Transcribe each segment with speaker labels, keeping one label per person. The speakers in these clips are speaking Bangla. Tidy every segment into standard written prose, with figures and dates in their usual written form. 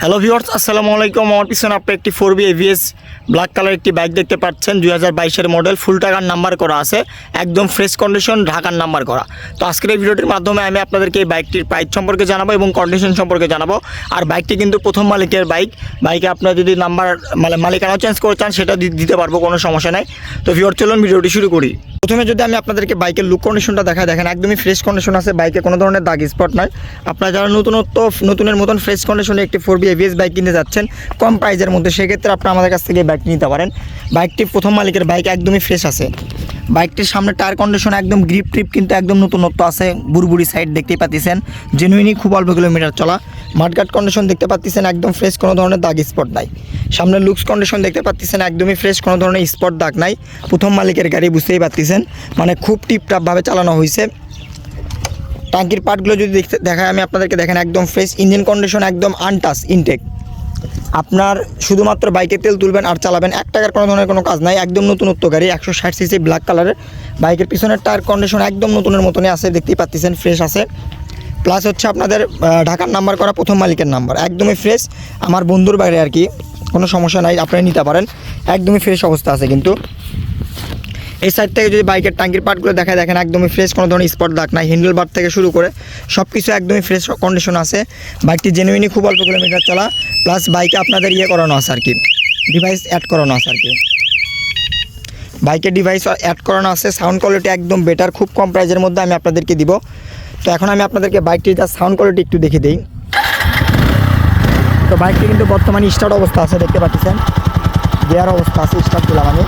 Speaker 1: হ্যালো ভিউয়ার্স, আসসালামু আলাইকুম। আমার পিছনে আপনি একটি 4B AVS ব্ল্যাক কালার একটি বাইক দেখতে পাচ্ছেন। 2022-এর মডেল, ফুল টাকার নাম্বার করা আছে, একদম ফ্রেশ কন্ডিশন, ঢাকার নাম্বার করা। তো আজকের এই ভিডিওটির মাধ্যমে আমি আপনাদেরকে এই বাইকটির প্রাইস সম্পর্কে জানাবো এবং কন্ডিশন সম্পর্কে জানাবো। আর বাইকটি কিন্তু প্রথম মালিকের বাইকে আপনারা যদি নাম্বার মালিকানা চেঞ্জ করে চান সেটা দিতে পারবো, কোনো সমস্যা নাই। তো ভিউয়ার, চলুন ভিডিওটি শুরু করি। প্রথমে যদি আমি আপনাদেরকে বাইকের লুক কন্ডিশনটা দেখেন একদমই ফ্রেশ কন্ডিশন আছে, বাইকে কোনো ধরনের দাগ স্পট নাই। আপনারা যারা নতুনের মতন ফ্রেশ কন্ডিশনে একটি 4B AVS বাইক কিনতে যাচ্ছেন কম প্রাইজের মধ্যে, সেক্ষেত্রে আপনারা আমাদের কাছ থেকে বাইকটি নিতে পারেন। বাইকটি প্রথম মালিকের বাইক, একদমই ফ্রেশ আছে। বাইকটির সামনে টায়ার কন্ডিশন একদম গ্রিপ ট্রিপ কিন্তু একদম নতুনত্ব আছে। বুড়বুড়ি সাইড দেখতেই পাচ্ছেন, জেনুইনই খুব অল্প কিলোমিটার চলা। মাঠঘাট কন্ডিশন দেখতে পাচ্ছেন একদম ফ্রেশ, কোনো ধরনের দাগ স্পট নাই। সামনে লুকস কন্ডিশন দেখতে পাচ্ছেন একদমই ফ্রেশ, কোনো ধরনের স্পট দাগ নাই। প্রথম মালিকের গাড়ি, বুঝতেই পাচ্ছেন, মানে খুব টিপটাপভাবে চালানো হয়েছে। ট্যাঙ্কির পার্টগুলো যদি দেখায় আমি আপনাদেরকে, দেখেন একদম ফ্রেশ। ইঞ্জিন কন্ডিশন একদম আনটাচ, ইনটেক। আপনার শুধুমাত্র বাইকে তেল তুলবেন আর চালাবেন, 1 টাকার কোনো ধরনের কোনো কাজ নাই। একদম নতুনত্ব গাড়ি, 160cc ব্ল্যাক কালারের। বাইকের পিছনের টায়ার কন্ডিশন একদম নতুনের মতনই আছে, দেখতেই পাচ্ছেন ফ্রেশ আছে। প্লাস হচ্ছে আপনাদের ঢাকার নাম্বার করা, প্রথম মালিকের নাম্বার, একদমই ফ্রেশ। আমার বন্ধুর বাইরে আর কি, কোনো সমস্যা নাই, আপনারা নিতে পারেন। একদমই ফ্রেশ অবস্থা আছে। কিন্তু এই সাইড থেকে যদি বাইকের ট্যাঙ্কির পার্টগুলো দেখেন একদমই ফ্রেশ, কোনো ধরনের স্পট দাগ নাই। হ্যান্ডেল বার থেকে শুরু করে সব কিছু একদমই ফ্রেশ কন্ডিশন আছে। বাইকটি জেনুইনই খুব অল্প কিলোমিটার চলা। প্লাস বাইকে আপনাদের করানো আছে আর কি, ডিভাইস অ্যাড করানো আছে আর কি। বাইকের ডিভাইস অ্যাড করানো আছে। সাউন্ড কোয়ালিটি একদম বেটার, খুব কম প্রাইজের মধ্যে আমি আপনাদেরকে দিব। তো এখন আমি আপনাদেরকে বাইকটির যা সাউন্ড কোয়ালিটি একটু দেখে দিই। তো বাইকটি কিন্তু বর্তমানে স্টার্ট অবস্থা আছে, দেখতে পাচ্ছেন গিয়ার অবস্থা আছে। স্টার্ট দিলাম আমি,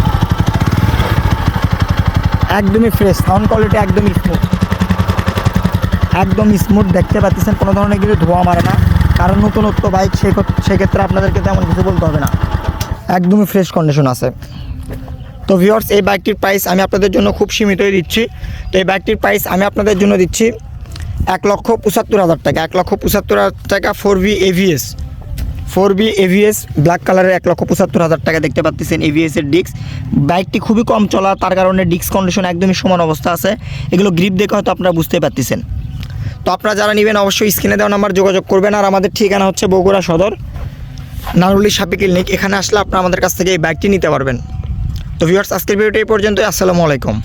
Speaker 1: একদমই ফ্রেশ। সাউন্ড কোয়ালিটি একদমই স্মুথ, একদম স্মুথ দেখতে পাচ্ছেন। কোনো ধরনের কিন্তু ধোঁয়া মারে না, কারণ নতুনত্ব বাইক, সেক্ষেত্রে আপনাদেরকে তেমন কিছু বলতে হবে না। একদমই ফ্রেশ কন্ডিশন আছে। তো ভিউয়ার্স, এই বাইকটির প্রাইস আমি আপনাদের জন্য খুব সীমিতই দিচ্ছি। তো এই বাইকটির প্রাইস আমি আপনাদের জন্য দিচ্ছি 1,75,000 টাকা। 1,75,000 টাকা 4B AVS ব্ল্যাক কালারের 1,75,000 টাকা। দেখতে পাচ্ছেন AVS-এর ডিস্ক। বাইকটি খুবই কম চলা, তার কারণে ডিস্ক কন্ডিশন একদমই সমান অবস্থা আছে। এগুলো গ্রিপ দেখে হয়তো আপনারা বুঝতেই পারতেছেন। তো আপনারা যারা নেবেন অবশ্যই স্ক্রিনে দেওয়া নাম্বার যোগাযোগ করবেন। আর আমাদের ঠিকানা হচ্ছে বগুড়া সদর, নারুলি সাপি ক্লিনিক। এখানে আসলে আপনারা আমাদের কাছ থেকে এই বাইকটি নিতে পারবেন। তো ভিউয়ার্স, আজকের ভিডিওটি এই পর্যন্তই। আসসালামু আলাইকুম।